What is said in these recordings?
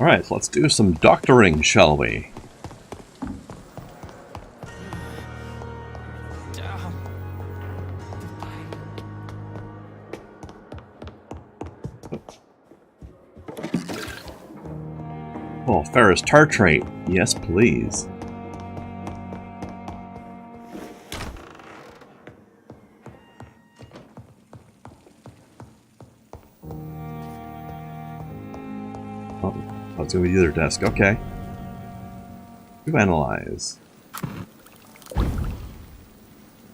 Alright, so let's do some doctoring, shall we? Oh, ferrous tartrate. Yes, please. Oh, it's gonna be the other desk. Okay. To analyze.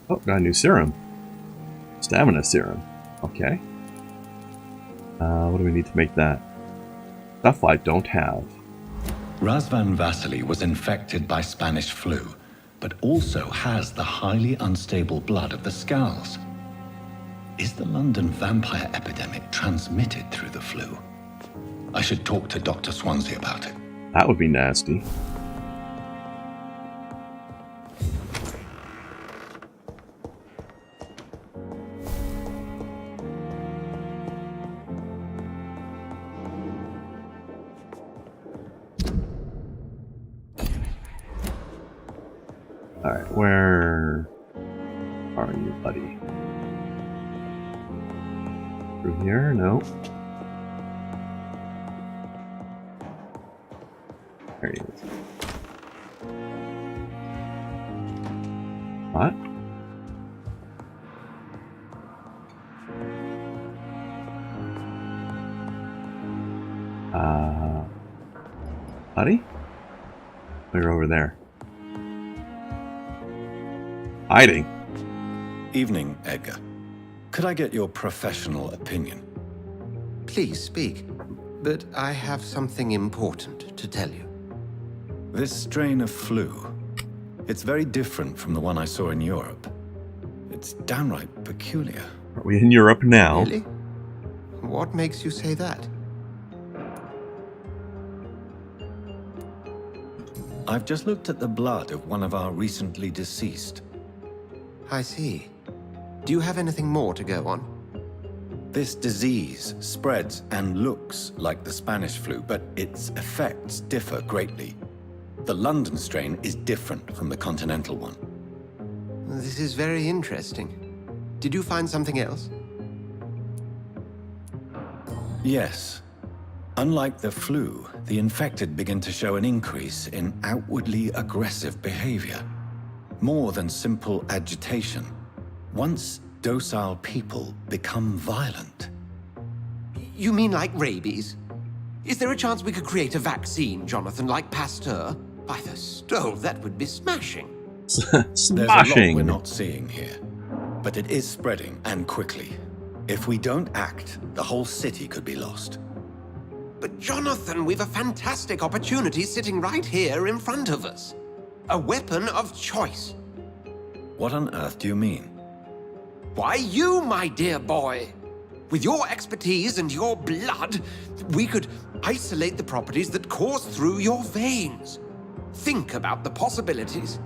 Oh, got a new serum. Stamina serum. Okay. What do we need to make that? Stuff I don't have. Razvan Vasily was infected by Spanish flu, but also has the highly unstable blood of the skals. Is the London vampire epidemic transmitted through the flu? I should talk to Dr. Swansea about it. That would be nasty. Alright, where are you, buddy? Through here? No. There he is. What? Buddy? You're over there. Hiding. Evening, Edgar. Could I get your professional opinion? Please speak, but I have something important to tell you. This strain of flu, it's very different from the one I saw in Europe. It's downright peculiar. Are we in Europe now? Really? What makes you say that? I've just looked at the blood of one of our recently deceased. I see. Do you have anything more to go on? This disease spreads and looks like the Spanish flu, but its effects differ greatly. The London strain is different from the continental one. This is very interesting. Did you find something else? Yes. Unlike the flu, the infected begin to show an increase in outwardly aggressive behavior. More than simple agitation. Once docile people become violent. You mean like rabies? Is there a chance we could create a vaccine, Jonathan, like Pasteur? By the stove, that would be smashing. There's a lot we're not seeing here. But it is spreading, and quickly. If we don't act, the whole city could be lost. But Jonathan, we've a fantastic opportunity sitting right here in front of us. A weapon of choice. What on earth do you mean? Why, you, my dear boy. With your expertise and your blood, we could isolate the properties that course through your veins. Think about the possibilities.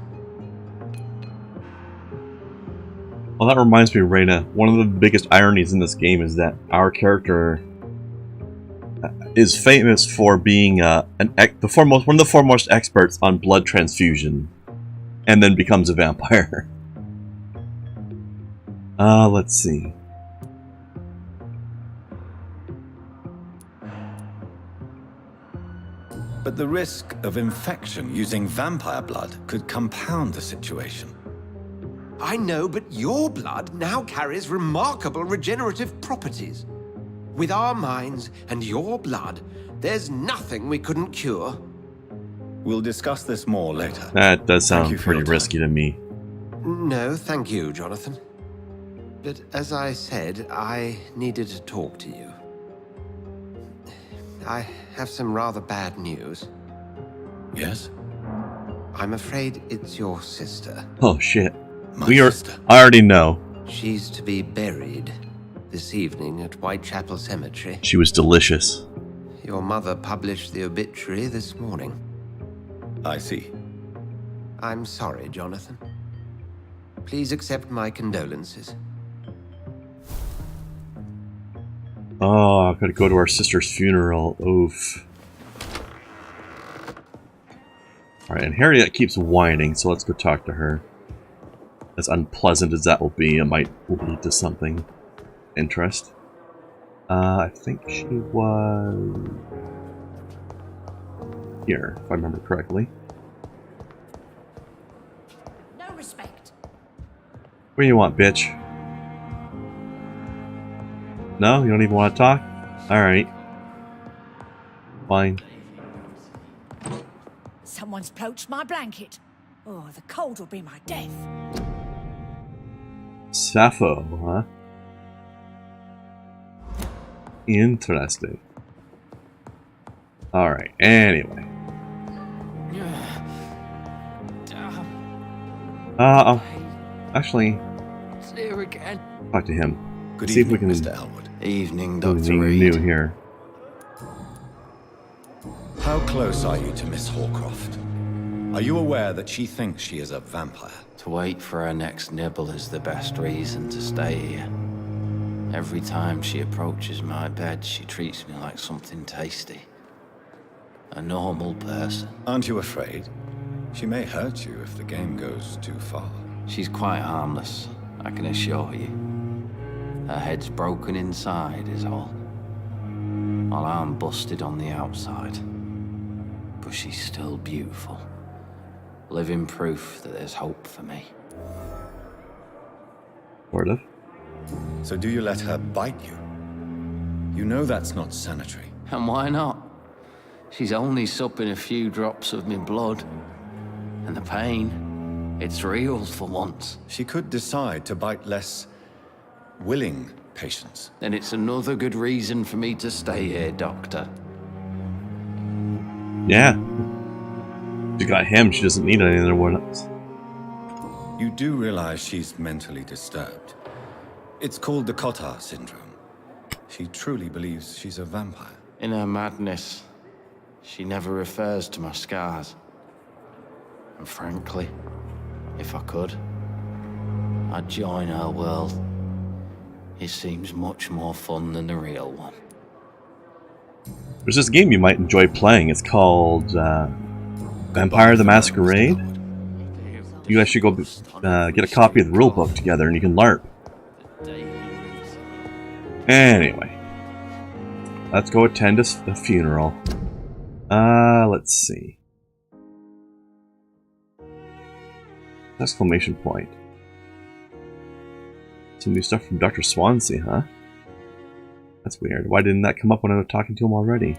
Well, that reminds me, Reina, one of the biggest ironies in this game is that our character is famous for being one of the foremost experts on blood transfusion, and then becomes a vampire. Let's see. But the risk of infection using vampire blood could compound the situation. I know, but your blood now carries remarkable regenerative properties. With our minds and your blood, there's nothing we couldn't cure. We'll discuss this more later. That does sound pretty risky to me. No, thank you, Jonathan. But as I said, I needed to talk to you. I have some rather bad news. Yes? I'm afraid it's your sister. Oh shit. My I sister. already know. She's to be buried this evening at Whitechapel Cemetery. She was delicious. Your mother published the obituary this morning. I see. I'm sorry, Jonathan. Please accept my condolences. Oh, I gotta go to our sister's funeral. Oof. Alright, and Harriet keeps whining, so let's go talk to her. As unpleasant as that will be, it might lead to something interest. I think she was here, if I remember correctly. No respect. What do you want, bitch? No? You don't even want to talk? Alright. Fine. Someone's poached my blanket. Oh, the cold will be my death. Sappho, huh? Interesting. Alright, anyway. Actually, It's here again. talk to him. Good See if we evening, can Mr. Elwood. Evening, do Dr. anything Reid. new here. How close are you to Miss Horcroft? Are you aware that she thinks she is a vampire? To wait for her next nibble is the best reason to stay here. Every time she approaches my bed, she treats me like something tasty. A normal person. Aren't you afraid? She may hurt you if the game goes too far. She's quite harmless, I can assure you. Her head's broken inside is all. While I'm busted on the outside. But she's still beautiful. Living proof that there's hope for me. Sort of. So do you let her bite you? You know that's not sanitary. And why not? She's only supping a few drops of me blood. And the pain, it's real for once. She could decide to bite less willing patients. Then it's another good reason for me to stay here, Doctor. Yeah. She got him, she doesn't need any other one else. You do realize she's mentally disturbed. It's called the Cotard syndrome. She truly believes she's a vampire. In her madness, she never refers to my scars. And frankly, if I could, I'd join her world. It seems much more fun than the real one. There's this game you might enjoy playing. It's called Vampire the Masquerade. You guys should go get a copy of the rulebook together and you can LARP. Anyway. Let's go attend a funeral. Let's see. Exclamation point. Some new stuff from Dr. Swansea, huh? That's weird. Why didn't that come up when I was talking to him already?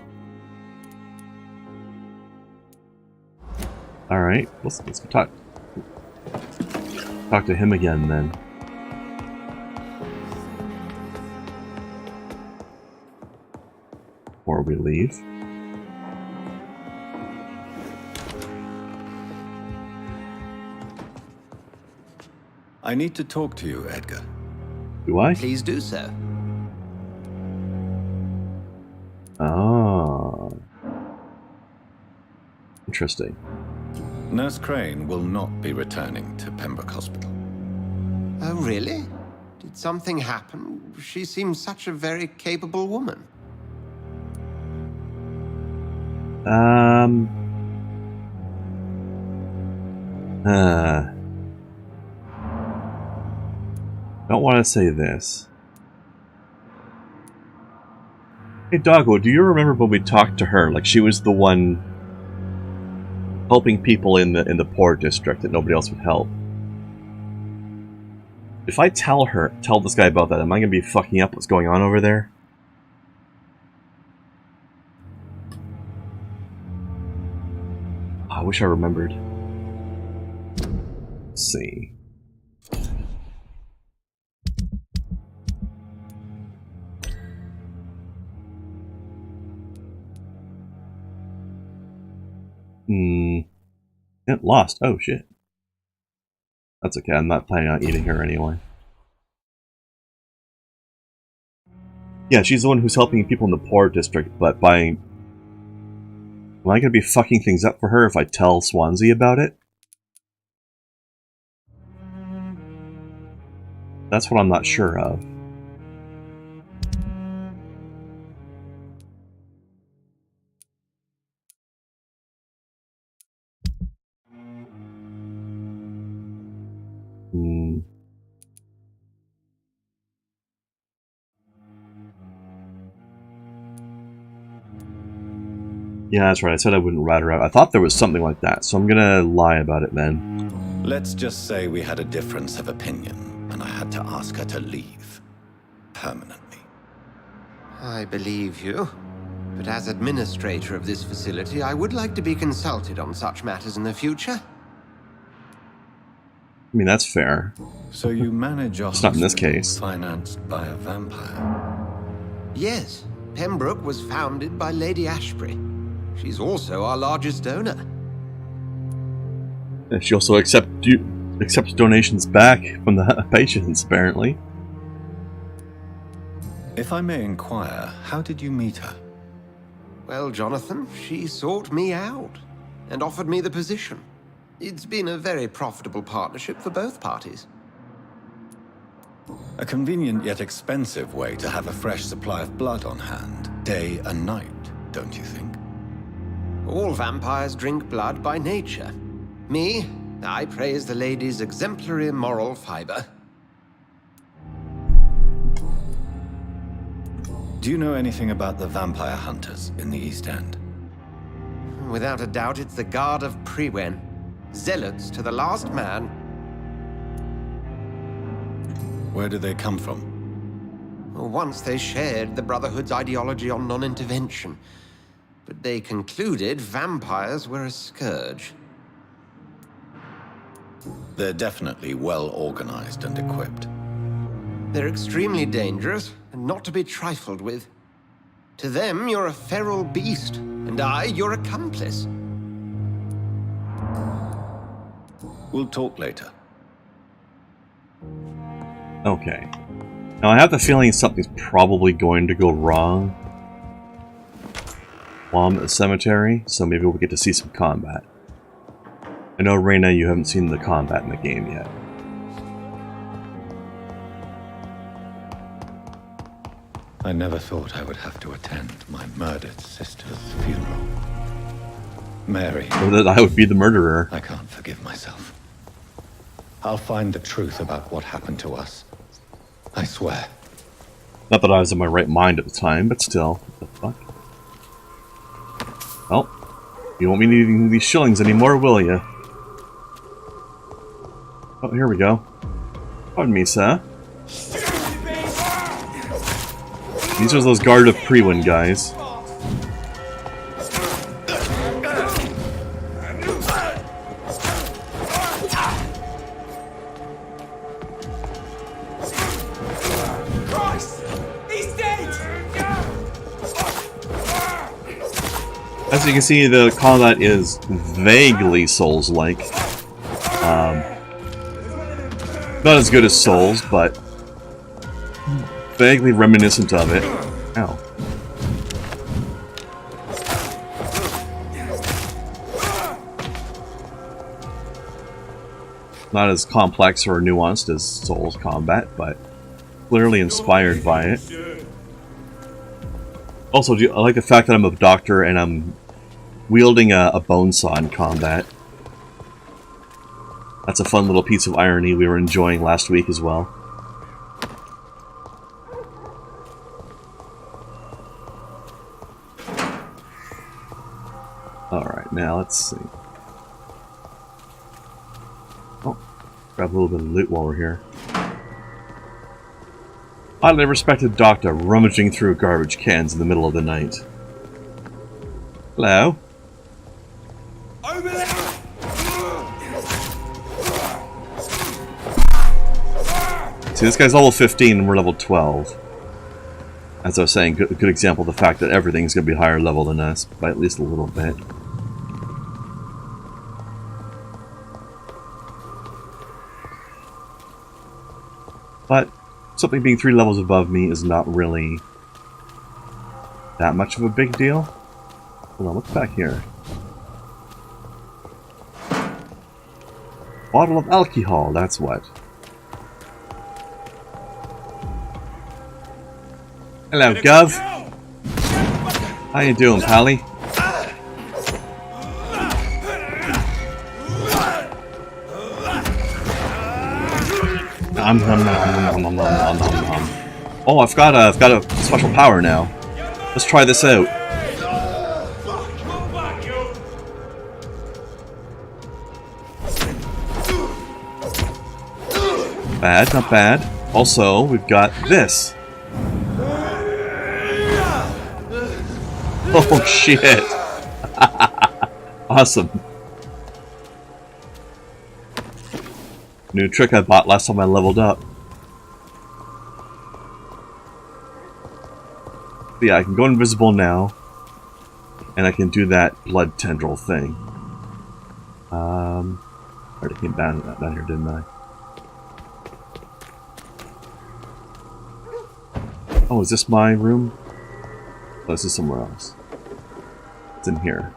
Alright, let's go talk to him again then. Before we leave. I need to talk to you, Edgar. Do I? Please do so. Oh. Interesting. Nurse Crane will not be returning to Pembroke Hospital. Oh, really? Did something happen? She seems such a very capable woman. Don't want to say this. Hey Doggo, do you remember when we talked to her? Like she was the one helping people in the poor district that nobody else would help. If I tell this guy about that, am I gonna be fucking up what's going on over there? I wish I remembered. Let's see. It lost. Oh shit. That's okay, I'm not planning on eating her anyway. Yeah, she's the one who's helping people in the poor district, but buying... Am I gonna be fucking things up for her if I tell Swansea about it? That's what I'm not sure of. Yeah, that's right. I said I wouldn't rat her out. I thought there was something like that, so I'm gonna lie about it then. Let's just say we had a difference of opinion, and I had to ask her to leave. Permanently. I believe you. But as administrator of this facility, I would like to be consulted on such matters in the future. I mean, that's fair. So you manage a It's not in this hospital case. financed by a vampire? Yes, Pembroke was founded by Lady Ashbury. She's also our largest donor. She also accepts donations back from the patients, apparently. If I may inquire, how did you meet her? Well, Jonathan, she sought me out and offered me the position. It's been a very profitable partnership for both parties. A convenient yet expensive way to have a fresh supply of blood on hand, day and night, don't you think? All vampires drink blood by nature. Me, I praise the lady's exemplary moral fiber. Do you know anything about the vampire hunters in the East End? Without a doubt, it's the Guard of Priwen. Zealots to the last man. Where do they come from? Once they shared the Brotherhood's ideology on non-intervention, but they concluded vampires were a scourge. They're definitely well organized and equipped. They're extremely dangerous and not to be trifled with. To them, you're a feral beast, and I, your accomplice. We'll talk later. Okay. Now I have the feeling something's probably going to go wrong while I'm at the cemetery, so maybe we'll get to see some combat. I know, Reina, you haven't seen the combat in the game yet. I never thought I would have to attend my murdered sister's funeral. Mary, Or that I would be the murderer. I can't forgive myself. I'll find the truth about what happened to us. I swear. Not that I was in my right mind at the time, but still. What the fuck? Well, you won't be needing these shillings anymore, will you? Oh, here we go. Pardon me, sir. These are those Guard of Priwen guys. As you can see, the combat is vaguely Souls-like. Not as good as Souls, but vaguely reminiscent of it. Ow. Not as complex or nuanced as Souls combat, but clearly inspired by it. Also, I like the fact that I'm a doctor and I'm wielding a bone saw in combat. That's a fun little piece of irony we were enjoying last week as well. Alright, now let's see. Oh, grab a little bit of loot while we're here. Highly respected doctor rummaging through garbage cans in the middle of the night. Hello? Over there! See, this guy's level 15 and we're level 12. As I was saying, good example of the fact that everything's going to be higher level than us, by at least a little bit. But something being 3 levels above me is not really that much of a big deal. Hold on, what's back here? Bottle of alcohol, that's what. Hello, Gov. How you doing, Pally? Oh, I've got a special power now. Let's try this out. bad, not bad. Also, we've got this. Oh shit! Awesome. New trick I bought last time I leveled up. But yeah, I can go invisible now. And I can do that blood tendril thing. I already came down here, didn't I? Oh, is this my room? Oh, this is somewhere else. It's in here.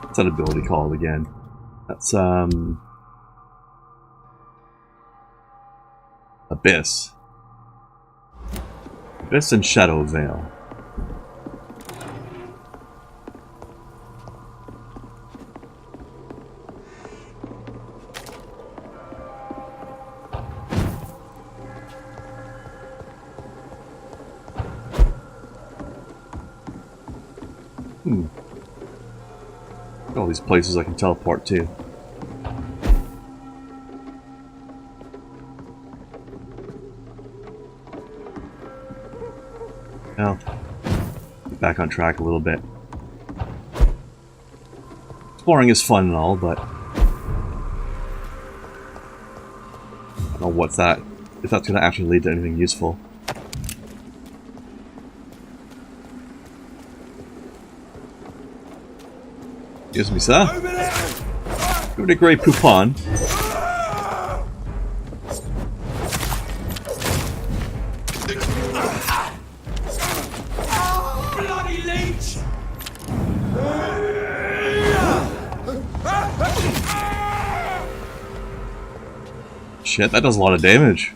What's that ability called again? That's, Abyss. Abyss and Shadow Veil. All these places I can teleport to. Now, back on track a little bit. Exploring is fun and all, but I don't know what's that, if that's going to actually lead to anything useful. Excuse me, sir. Give it a great poupon. Bloody leech! Shit, that does a lot of damage.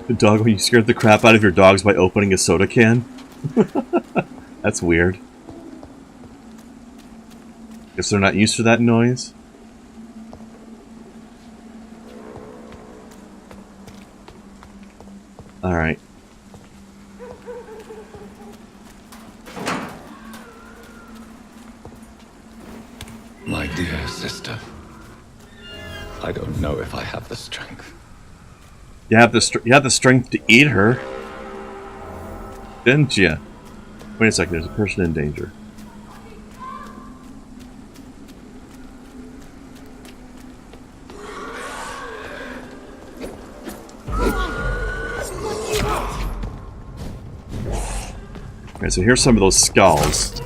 The dog, when you scared the crap out of your dogs by opening a soda can? That's weird. Guess they're not used to that noise. Alright. My dear sister, I don't know if I have the strength. You have the strength to eat her, didn't you? Wait a second. There's a person in danger. Okay, so here's some of those skals.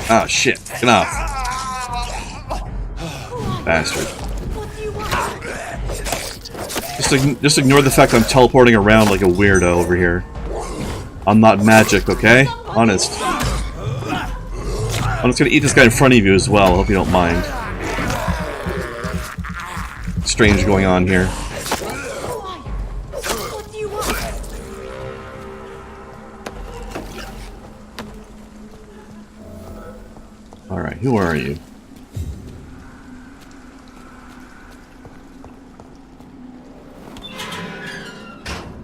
Ah, shit. Get off. Bastard. Just ignore the fact I'm teleporting around like a weirdo over here. I'm not magic, okay? Honest. I'm just gonna eat this guy in front of you as well. I hope you don't mind. Strange going on here. Alright, who are you?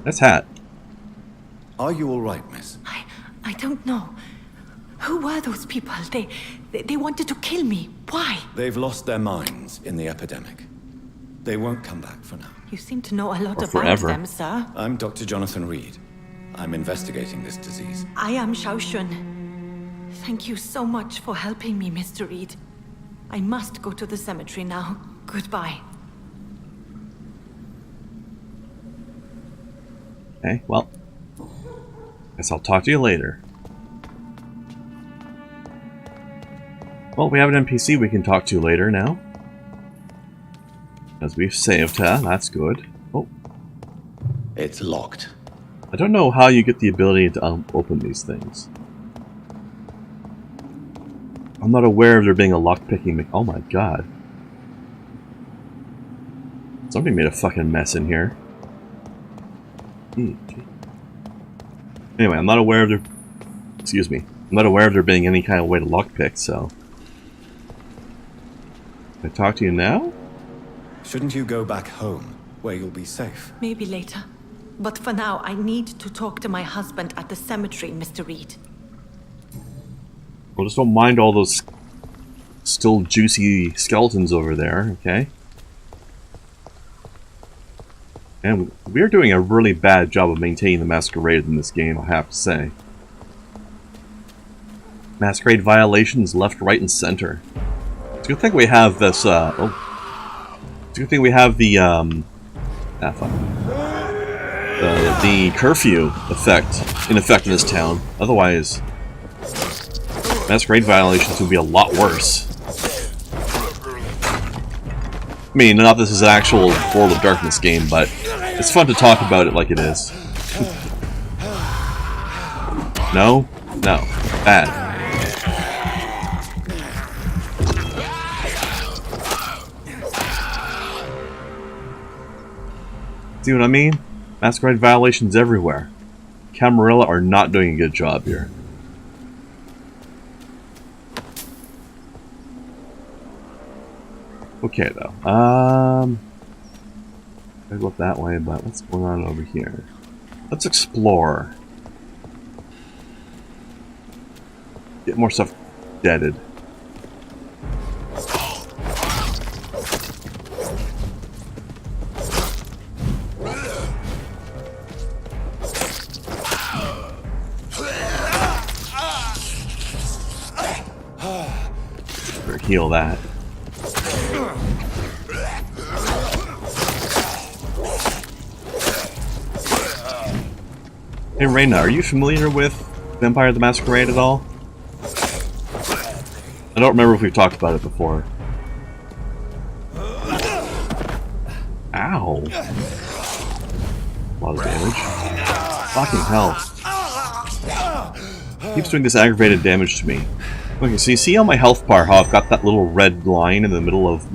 That's Hat. Are you all right, miss? I don't know. Who were those people? They wanted to kill me. Why? They've lost their minds in the epidemic. They won't come back for now. You seem to know a lot about forever. them, sir. I'm Dr. Jonathan Reid. I'm investigating this disease. I am Shaoshun. Thank you so much for helping me, Mr. Reid. I must go to the cemetery now. Goodbye. Okay, well. Guess I'll talk to you later. Well, we have an NPC we can talk to later now. Because we've saved her, that's good. Oh. It's locked. I don't know how you get the ability to open these things. I'm not aware of there being a lockpicking. Oh my god. Somebody made a fucking mess in here. Anyway, I'm not aware of there... Excuse me. I'm not aware of there being any kind of way to lockpick, so... Can I talk to you now? Shouldn't you go back home, where you'll be safe? Maybe later. But for now, I need to talk to my husband at the cemetery, Mr. Reid. Well, just don't mind all those still juicy skeletons over there, okay? And we are doing a really bad job of maintaining the Masquerade in this game, I have to say. Masquerade violations left, right, and center. It's a good thing we have this, It's a good thing we have the, the curfew in effect in this town. Otherwise, Masquerade violations would be a lot worse. I mean, not this is an actual World of Darkness game, but it's fun to talk about it like it is. No? No. Bad. See what I mean? Masquerade violations everywhere. Camarilla are not doing a good job here. Okay, though. I look that way, but what's going on over here? Let's explore. Get more stuff deaded. Better heal that. Hey Reina, are you familiar with Vampire the Masquerade at all? I don't remember if we've talked about it before. Ow! A lot of damage. Fucking hell. Keeps doing this aggravated damage to me. Okay, so you see on my health bar how I've got that little red line in the middle of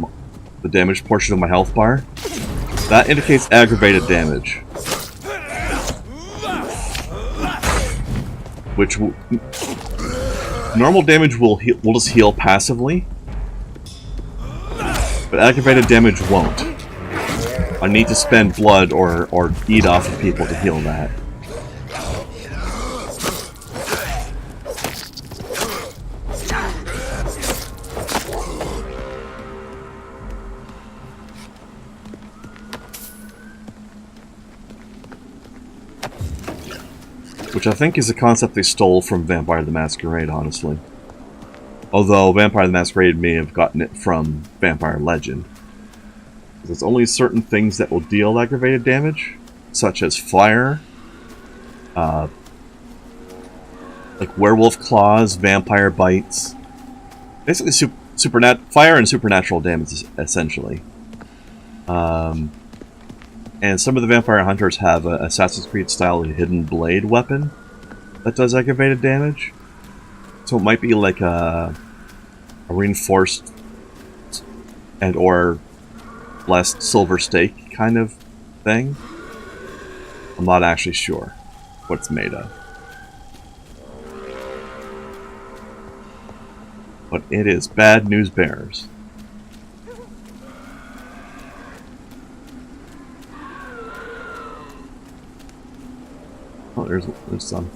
the damage portion of my health bar? That indicates aggravated damage. Which normal damage will just heal passively, but aggravated damage won't. I need to spend blood or eat off of people to heal that. Which I think is a concept they stole from Vampire the Masquerade, honestly. Although Vampire the Masquerade may have gotten it from Vampire Legend. There's only certain things that will deal aggravated damage, such as fire, like werewolf claws, vampire bites. Basically fire and supernatural damage, essentially. And some of the vampire hunters have an Assassin's Creed style hidden blade weapon that does aggravated damage. So it might be like a reinforced and or blessed silver stake kind of thing. I'm not actually sure what it's made of. But it is bad news bearers. Oh, there's some.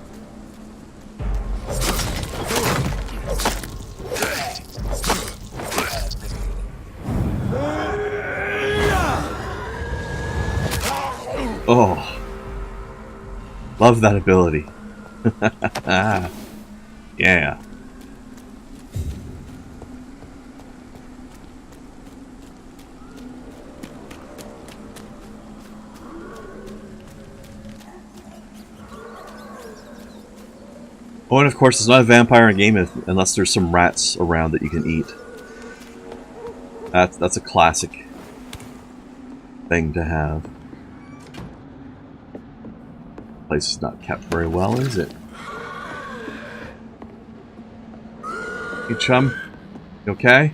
Oh. Love that ability. Yeah. Oh, and of course, it's not a vampire game unless there's some rats around that you can eat. That's a classic thing to have. Place is not kept very well, is it? Hey, chum. You okay?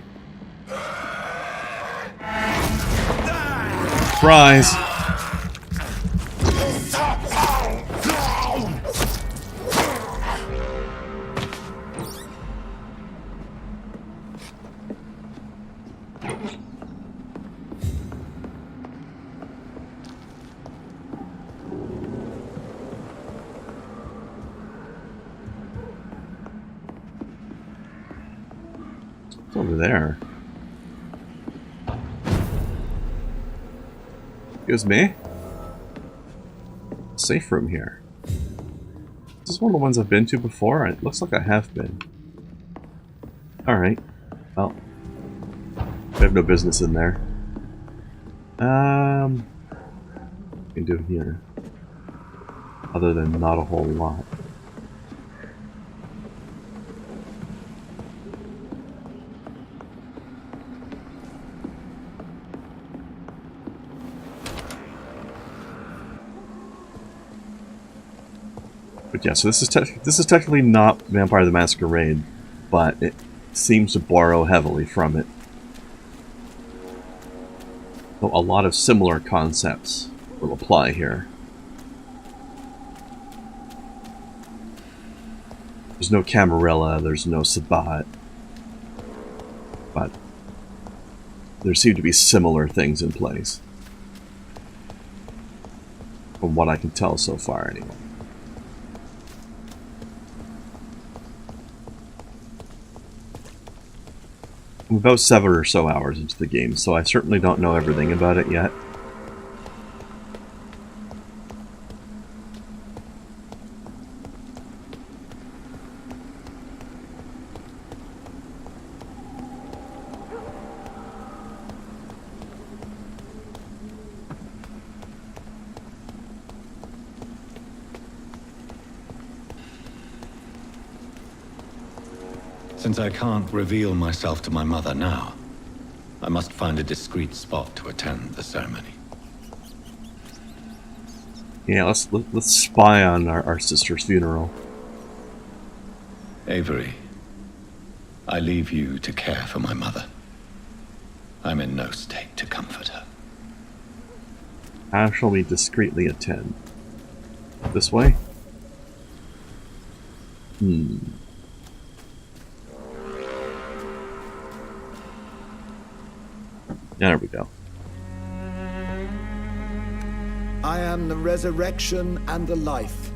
Surprise! It's over there. Excuse me? Safe room here. Is this one of the ones I've been to before? It looks like I have been. Alright. Well. I have no business in there. What can do here? Other than not a whole lot. But yeah, so this is technically not Vampire the Masquerade, but it seems to borrow heavily from it. So a lot of similar concepts will apply here. There's no Camarilla, there's no Sabat, but there seem to be similar things in place. From what I can tell so far, anyway. I'm about 7 or so hours into the game, so I certainly don't know everything about it yet. Since I can't reveal myself to my mother now, I must find a discreet spot to attend the ceremony. Yeah, let's spy on our sister's funeral. Avery, I leave you to care for my mother. I'm in no state to comfort her. How shall we discreetly attend? This way? There we go. I am the resurrection and the life.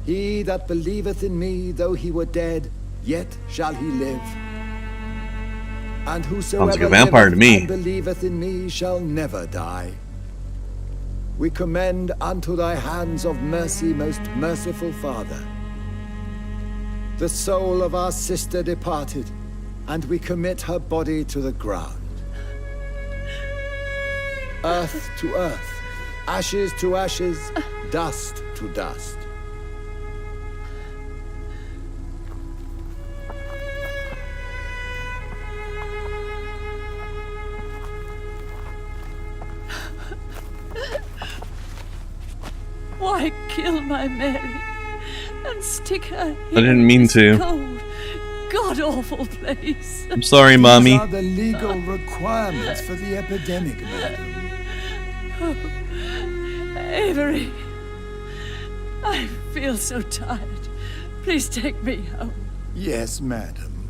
He that believeth in me, though he were dead, yet shall he live. And whosoever Sounds like a vampire to me. liveth and believeth in me shall never die. We commend unto thy hands of mercy, most merciful Father, the soul of our sister departed, and we commit her body to the ground. Earth to earth, ashes to ashes, dust to dust. Why kill my Mary and stick her here I didn't mean in this to. cold, god-awful place? I'm sorry, Mommy. These are the legal requirements for the epidemic, madam. Oh, Avery, I feel so tired. Please take me home. Yes, madam.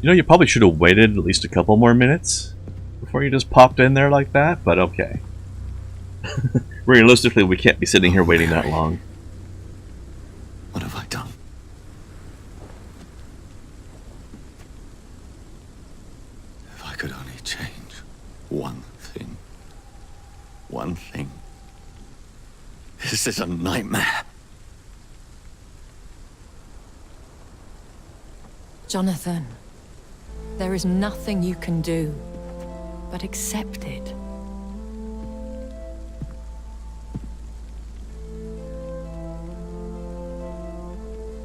You know, you probably should have waited at least a couple more minutes before you just popped in there like that, but okay. Realistically, we can't be sitting here waiting that long. What have I done? If I could only change one thing. One thing. This is a nightmare. Jonathan, there is nothing you can do but accept it.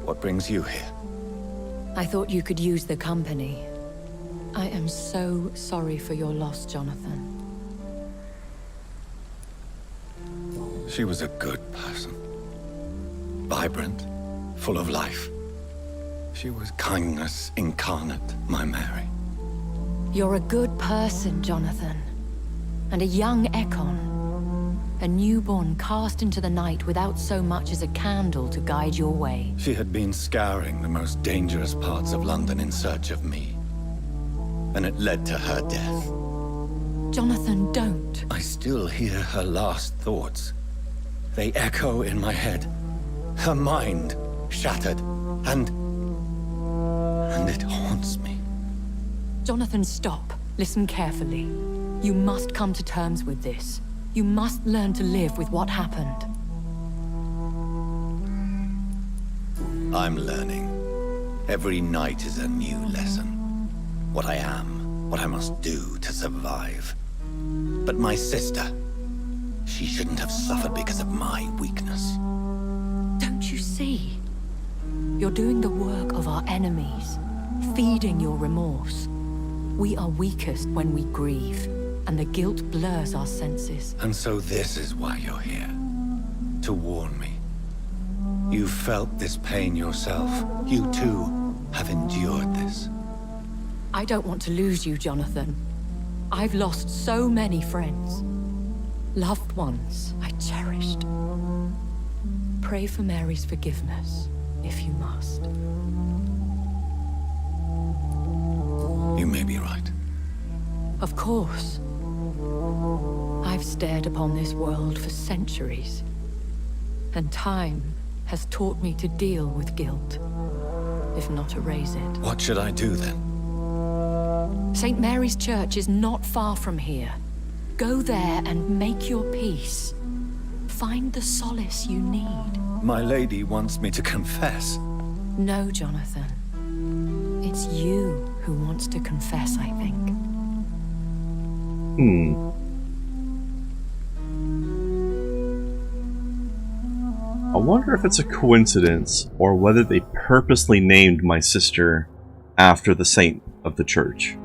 What brings you here? I thought you could use the company. I am so sorry for your loss, Jonathan. She was a good person. Vibrant, full of life. She was kindness incarnate, my Mary. You're a good person, Jonathan. And a young Ekon. A newborn cast into the night without so much as a candle to guide your way. She had been scouring the most dangerous parts of London in search of me. And it led to her death. Jonathan, don't. I still hear her last thoughts. They echo in my head. Her mind shattered, and it haunts me. Jonathan, stop. Listen carefully. You must come to terms with this. You must learn to live with what happened. I'm learning. Every night is a new lesson. What I am, what I must do to survive. But my sister, she shouldn't have suffered because of my weakness. Don't you see? You're doing the work of our enemies, feeding your remorse. We are weakest when we grieve, and the guilt blurs our senses. And so this is why you're here. To warn me. You felt this pain yourself. You too have endured this. I don't want to lose you, Jonathan. I've lost so many friends. Loved ones I cherished. Pray for Mary's forgiveness, if you must. You may be right. Of course. I've stared upon this world for centuries, and time has taught me to deal with guilt, if not erase it. What should I do then? St. Mary's Church is not far from here. Go there and make your peace. Find the solace you need. My lady wants me to confess. No, Jonathan. It's you who wants to confess, I think. I wonder if it's a coincidence, or whether they purposely named my sister after the saint of the church.